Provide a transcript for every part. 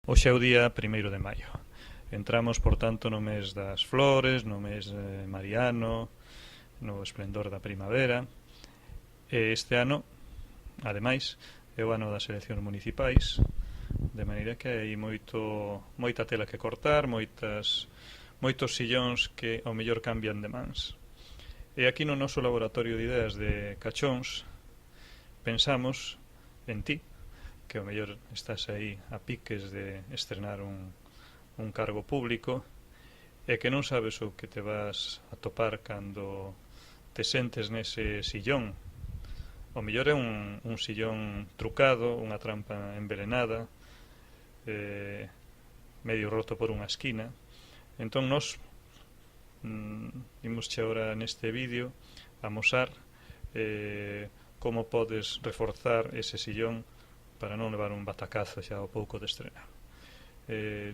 Hoxe é o día 1º de maio. Entramos, por tanto, no mes das flores, no mes mariano, no esplendor da primavera. E este ano, ademais, é o ano das eleccións municipais, de maneira que hai moita tela que cortar, moitos sillóns que ao mellor cambian de mans. E aquí no noso laboratorio de ideas de Cachóns pensamos en ti, que ao mellor estás aí a piques de estrenar un cargo público e que non sabes o que te vas a topar cando te sentes nese sillón. Ao mellor é un sillón trucado, unha trampa envenenada, medio roto por unha esquina. Entón nos imosche agora neste vídeo amosar como podes reforzar ese sillón para non levar un batacazo xa ao pouco de estrenar.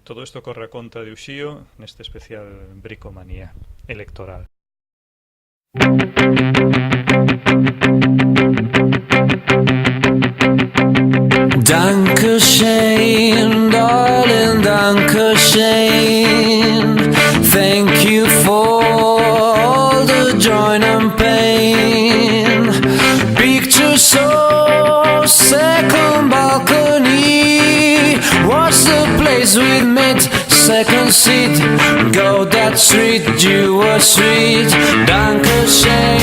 Todo isto corre a conta de Uxío neste especial Bricomanía electoral. Dankeschön, darling, Dankeschön. Thank you for all the joy and pain. Picture so second balcony. What's the place we met? Second seat. Go that street, you were sweet. Dankeschön.